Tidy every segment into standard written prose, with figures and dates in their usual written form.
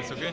It's okay?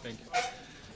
Thank you.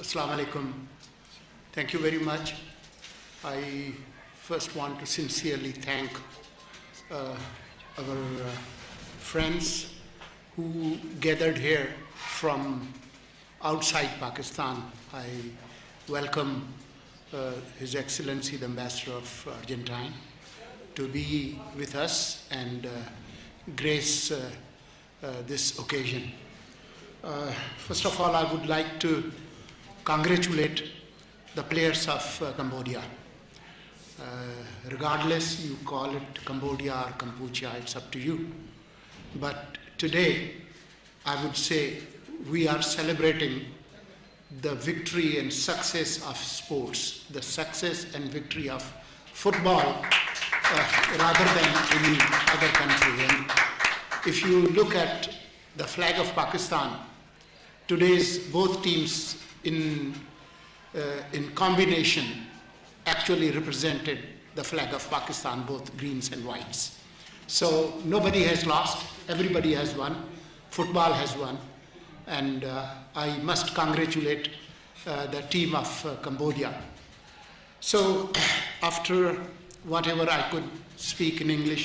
Assalamu alaikum. Thank you very much. I first want to sincerely thank our friends who gathered here from outside Pakistan. I welcome His Excellency the Ambassador of Argentina to be with us and grace this occasion. First of all, I would like to congratulate the players of Cambodia. Regardless you call it Cambodia or Kampuchea, it's up to you. But today, I would say we are celebrating the victory and success of sports, the success and victory of football rather than any other country. And if you look at the flag of Pakistan, today's both teams in combination actually represented the flag of Pakistan, both greens and whites. So nobody has lost, everybody has won, football has won, and I must congratulate the team of Cambodia. So after whatever I could speak in English,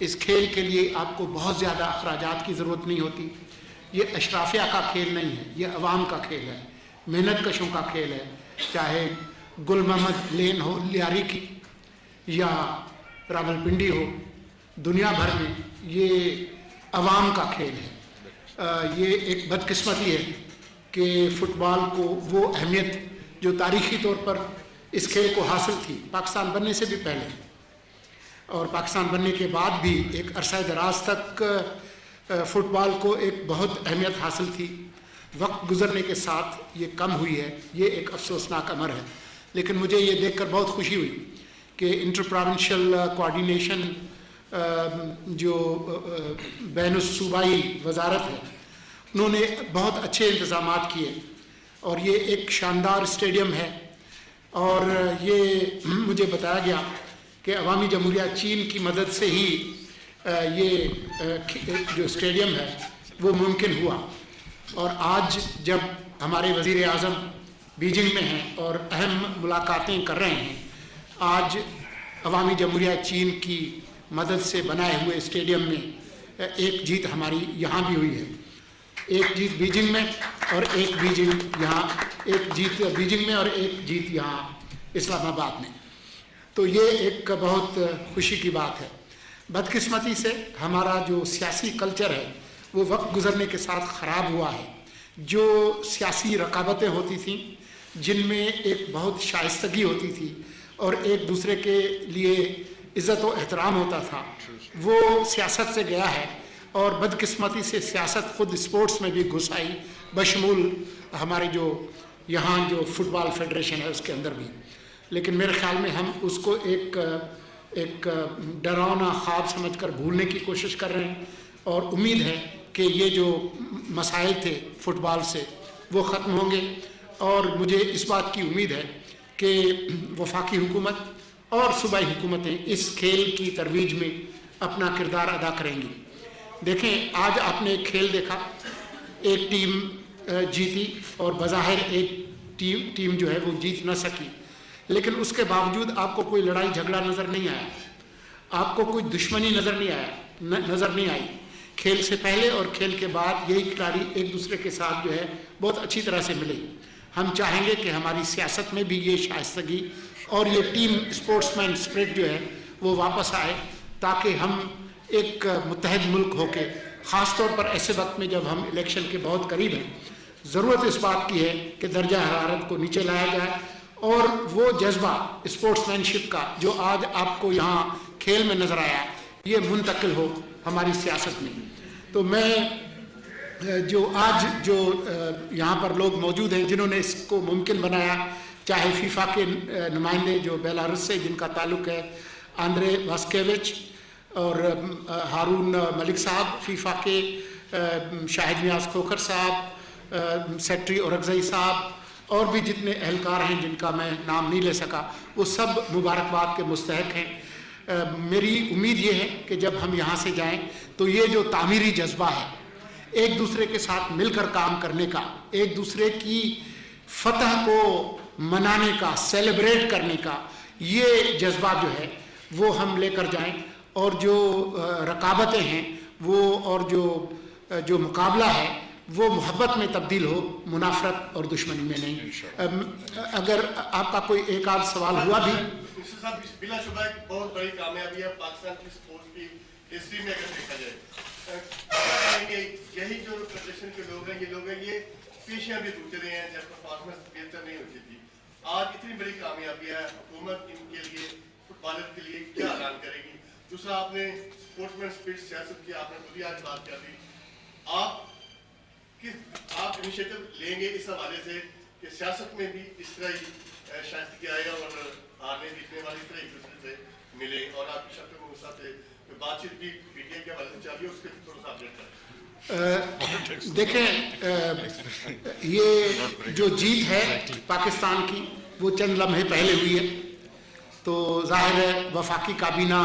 اس کھیل کے لیے آپ کو بہت زیادہ اخراجات کی ضرورت نہیں ہوتی. یہ اشرافیہ کا کھیل نہیں ہے, یہ عوام کا کھیل ہے, محنت کشوں کا کھیل ہے, چاہے گل محمد لین ہو لیاری کی یا راولپنڈی ہو, دنیا بھر میں یہ عوام کا کھیل ہے. یہ ایک بدقسمتی ہے کہ فٹ بال کو وہ اہمیت جو تاریخی طور پر اس کھیل کو حاصل تھی پاکستان بننے سے بھی پہلے اور پاکستان بننے کے بعد بھی ایک عرصہ دراز تک فٹ بال کو ایک بہت اہمیت حاصل تھی, وقت گزرنے کے ساتھ یہ کم ہوئی ہے. یہ ایک افسوسناک امر ہے. لیکن مجھے یہ دیکھ کر بہت خوشی ہوئی کہ انٹر پروونشل کوآرڈینیشن جو بین الصوبائی وزارت ہے, انہوں نے بہت اچھے انتظامات کیے اور یہ ایک شاندار اسٹیڈیم ہے. اور یہ مجھے بتایا گیا کہ عوامی جمہوریہ چین کی مدد سے ہی یہ جو اسٹیڈیم ہے وہ ممکن ہوا. اور آج جب ہمارے وزیر اعظم بیجنگ میں ہیں اور اہم ملاقاتیں کر رہے ہیں, آج عوامی جمہوریہ چین کی مدد سے بنائے ہوئے اسٹیڈیم میں ایک جیت ہماری یہاں بھی ہوئی ہے. ایک جیت بیجنگ میں اور ایک جیت بیجنگ میں اور ایک جیت یہاں اسلام آباد میں. تو یہ ایک بہت خوشی کی بات ہے. بدقسمتی سے ہمارا جو سیاسی کلچر ہے وہ وقت گزرنے کے ساتھ خراب ہوا ہے. جو سیاسی رقابتیں ہوتی تھیں جن میں ایک بہت شائستگی ہوتی تھی اور ایک دوسرے کے لیے عزت و احترام ہوتا تھا, وہ سیاست سے گیا ہے. اور بدقسمتی سے سیاست خود اسپورٹس میں بھی گھس آئی, بشمول ہمارے جو یہاں جو فٹ بال فیڈریشن ہے اس کے اندر بھی. لیکن میرے خیال میں ہم اس کو ایک ڈراؤنا خواب سمجھ کر بھولنے کی کوشش کر رہے ہیں, اور امید ہے کہ یہ جو مسائل تھے فٹ بال سے وہ ختم ہوں گے. اور مجھے اس بات کی امید ہے کہ وفاقی حکومت اور صوبائی حکومتیں اس کھیل کی ترویج میں اپنا کردار ادا کریں گی. دیکھیں, آج آپ نے ایک کھیل دیکھا, ایک ٹیم جیتی اور بظاہر ایک ٹیم جو ہے وہ جیت نہ سکی, لیکن اس کے باوجود آپ کو کوئی لڑائی جھگڑا نظر نہیں آیا, آپ کو کوئی دشمنی نظر نہیں آئی. کھیل سے پہلے اور کھیل کے بعد یہی کھلاڑی ایک دوسرے کے ساتھ جو ہے بہت اچھی طرح سے ملے. ہم چاہیں گے کہ ہماری سیاست میں بھی یہ شائستگی اور یہ ٹیم اسپورٹس مین اسپرٹ جو ہے وہ واپس آئے, تاکہ ہم ایک متحد ملک ہو کے, خاص طور پر ایسے وقت میں جب ہم الیکشن کے بہت قریب ہیں, ضرورت اس بات کی ہے کہ درجہ حرارت کو نیچے لایا جائے اور وہ جذبہ اسپورٹس مین شپ کا جو آج آپ کو یہاں کھیل میں نظر آیا یہ منتقل ہو ہماری سیاست میں. تو میں جو آج جو یہاں پر لوگ موجود ہیں جنہوں نے اس کو ممکن بنایا, چاہے فیفا کے نمائندے جو بیلاروس سے جن کا تعلق ہے, آندرے واسکیوچ اور ہارون ملک صاحب, فیفا کے شاہد نیاز کھوکھر صاحب, سیکٹری اورگزئی صاحب, اور بھی جتنے اہلکار ہیں جن کا میں نام نہیں لے سکا, وہ سب مبارکباد کے مستحق ہیں. میری امید یہ ہے کہ جب ہم یہاں سے جائیں تو یہ جو تعمیری جذبہ ہے, ایک دوسرے کے ساتھ مل کر کام کرنے کا, ایک دوسرے کی فتح کو منانے کا, سیلیبریٹ کرنے کا, یہ جذبہ جو ہے وہ ہم لے کر جائیں. اور جو رقابتیں ہیں وہ اور جو مقابلہ ہے وہ محبت میں تبدیل ہو, منافرت اور دشمنی میں نہیں. اگر آپ کا کوئی ایک آدھ سوال ہوا بھی. بلا شبہ ایک بہت بڑی کامیابی ہے پاکستان کی اسپورٹس کی ہسٹری میں اگر دیکھا جائے. یہی جو فیڈریشن کے لوگ ہیں, یہ پیشیاں بھی پوچھ رہے ہیں جب پرفارمنس بہتر نہیں ہوتی تھی. آج اتنی بڑی کامیابی ہے, حکومت ان کے لیے, فٹ بالر کے لیے کیا اعلان کرے گی؟ دوسرا, آپ نے اسپورٹس مین اسپرٹ سیاست کی آپ نے خود ہی آج بات کر دی, آپ انیشیٹو لیں گے اس حوالے سے کہ سیاست میں بھی اس طرح ہی شائستگی آئے اور ہارنے جیتنے والی اس طرح ایک دوسرے سے ملے, اور آپ کی شکل میں اس سے بات چیت بھی میڈیا کے حوالے سے چاہیے, اس کے تھوڑا سا اپڈیٹ کریں. دیکھیں, یہ جو جیت ہے پاکستان کی وہ چند لمحے پہلے ہوئی ہے, تو ظاہر ہے وفاقی کابینہ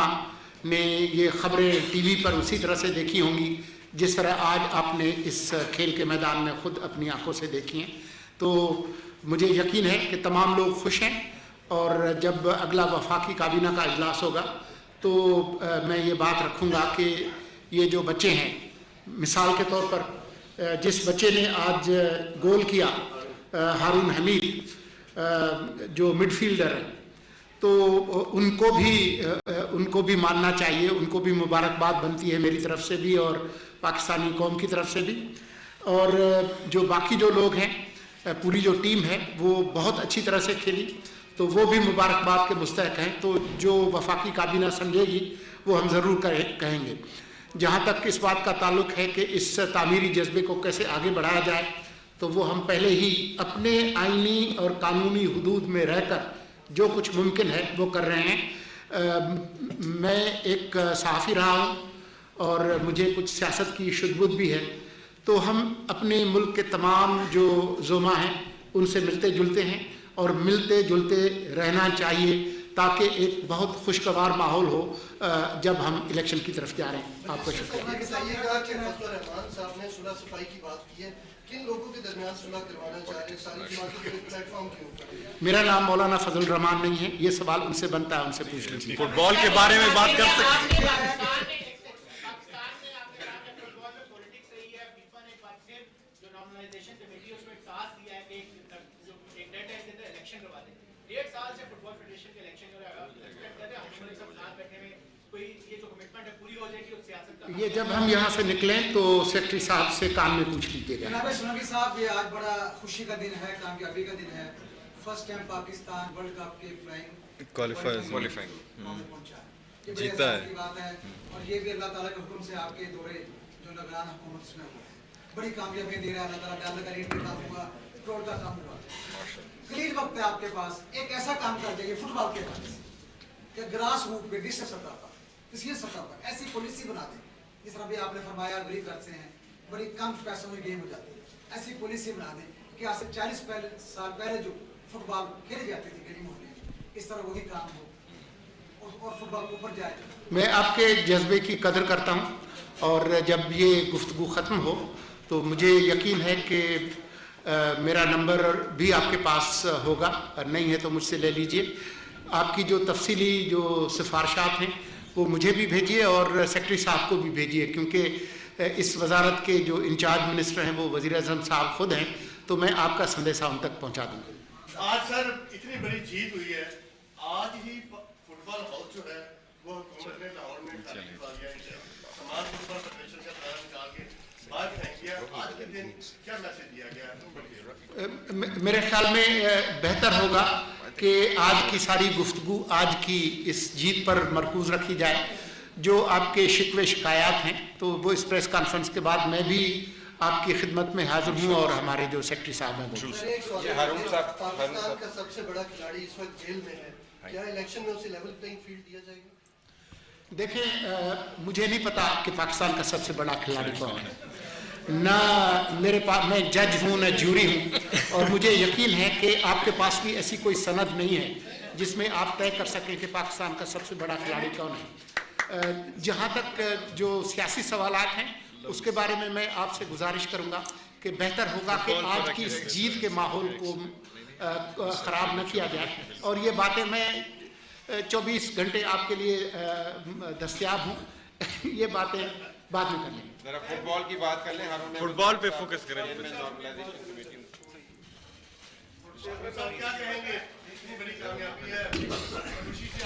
نے یہ خبریں ٹی وی پر اسی طرح سے دیکھی ہوں گی جس طرح آج آپ نے اس کھیل کے میدان میں خود اپنی آنکھوں سے دیکھی ہیں. تو مجھے یقین ہے کہ تمام لوگ خوش ہیں, اور جب اگلا وفاقی کابینہ کا اجلاس ہوگا تو میں یہ بات رکھوں گا کہ یہ جو بچے ہیں, مثال کے طور پر جس بچے نے آج گول کیا, ہارون حمید, جو مڈ فیلڈر ہے, تو ان کو بھی ماننا چاہیے, ان کو بھی مبارکباد بنتی ہے میری طرف سے بھی اور پاکستانی قوم کی طرف سے بھی. اور جو باقی جو لوگ ہیں, پوری جو ٹیم ہے وہ بہت اچھی طرح سے کھیلی, تو وہ بھی مبارکباد کے مستحق ہیں. تو جو وفاقی کابینہ سمجھے گی وہ ہم ضرور کہیں گے. جہاں تک اس بات کا تعلق ہے کہ اس تعمیری جذبے کو کیسے آگے بڑھایا جائے, تو وہ ہم پہلے ہی اپنے آئینی اور قانونی حدود میں رہ کر جو کچھ ممکن ہے وہ کر رہے ہیں. میں ایک صحافی رہا ہوں اور مجھے کچھ سیاست کی شدبد بھی ہے, تو ہم اپنے ملک کے تمام جو زعما ہیں ان سے ملتے جلتے ہیں اور ملتے جلتے رہنا چاہیے تاکہ ایک بہت خوشگوار ماحول ہو جب ہم الیکشن کی طرف جا رہے ہیں. آپ کا شکریہ. بتائیے گا کہ فضل الرحمان صاحب نے صلح صفائی کی بات کی ہے, کن لوگوں کے درمیان صلح کروانا چاہ رہے ہیں, ساری جماعتوں کے پلیٹ فارم کیوں؟ میرا نام مولانا فضل الرحمان نہیں ہے, یہ سوال ان سے بنتا ہے, ان سے پوچھ لیجیے. فٹ بال کے بارے میں بات کر سکتے ہیں. یہ جب ہم یہاں سے نکلیں تو سیکرٹری صاحب سے کان میں پوچھ لیجیے گا. جناب سنبی صاحب, یہ آج بڑا خوشی کا دن ہے, کامیابی کا دن ہے. First time Pakistan world cup کے فلائنگ کوالیفائنگ پہنچا, یہ جیتا ہے کی بات ہے, اور یہ بھی اللہ تعالیٰ کے حکم سے آپ کے دورے جو نگران حکومت میں ہوا ہے, بڑی کامیابی دے رہا ہے اللہ تعالیٰ. بیان کا لیڈ کا کام ہوا, روڈ کا کام ہوا. قلیل وقت ہے آپ کے پاس, ایک ایسا کام کر جائیے فٹ بال کے پاس کہ گراس روٹ پہ ڈسٹرکٹ سطح پر, کسی سطح پر ایسی پالیسی بنا دیں جس طرح بھی آپ نے فرمایا غریب گھر سے ہیں, بڑی کم پیسوں میں گیم ہو جاتی ہے. ایسی پالیسی بنا دیں کہ آج سے 40 سال پہلے جو فٹ بال کھیلی جاتی تھی گلی محلے میں, اس طرح وہی کام ہو اور فٹ بال اوپر جائے. میں آپ کے جذبے کی قدر کرتا ہوں, اور جب یہ گفتگو ختم ہو تو مجھے یقین ہے کہ میرا نمبر بھی آپ کے پاس ہوگا, نہیں ہے تو مجھ سے لے لیجئے. آپ کی جو تفصیلی جو سفارشات ہیں وہ مجھے بھی بھیجیے اور سیکرٹری صاحب کو بھی بھیجیے, کیونکہ اس وزارت کے جو انچارج منسٹر ہیں وہ وزیر اعظم صاحب خود ہیں, تو میں آپ کا سندیشہ ان تک پہنچا دوں گا. آج سر اتنی بڑی جیت ہوئی ہے, آج ہی فٹ بال ہاؤس جو ہے وہ حکومت نے لاہور میں تعمیر کروا دیا ہے. سماج فٹ بال فیڈریشن کا پلان نکال کے باہر پھینک دیا. آج کے دن کیا میسج دیا گیا ہے؟ میرے خیال میں بہتر ہوگا کہ آج کی ساری گفتگو آج کی اس جیت پر مرکوز رکھی جائے. جو آپ کے شکوے شکایات ہیں تو وہ اس پریس کانفرنس کے بعد میں بھی آپ کی خدمت میں حاضر ہوں, اور ہمارے جو سیکرٹری صاحب ہیں پاکستان کا سب سے بڑا کھلاڑی اس وقت جیل میں ہے, کیا الیکشن میں اسے لیول پلینگ فیلڈ دیا جائے گا؟ دیکھیں, مجھے نہیں پتا کہ پاکستان کا سب سے بڑا کھلاڑی کون ہے, نہ میرے پاس, میں جج ہوں نہ جوری ہوں, اور مجھے یقین ہے کہ آپ کے پاس بھی ایسی کوئی سند نہیں ہے جس میں آپ طے کر سکیں کہ پاکستان کا سب سے بڑا کھلاڑی کون ہے. جہاں تک جو سیاسی سوالات ہیں اس کے بارے میں میں آپ سے گزارش کروں گا کہ بہتر ہوگا کہ آج کی اس جیت کے ماحول کو خراب نہ کیا جائے, اور یہ باتیں میں 24 گھنٹے آپ کے لیے دستیاب ہوں, یہ باتیں بعد میں کر لیں. ذرا فٹ بال کی بات کر لیں. فٹ بال پہ فوکس کریں. کیا کہیں گے, اتنی بڑی کامیابی ہے, خوشی سے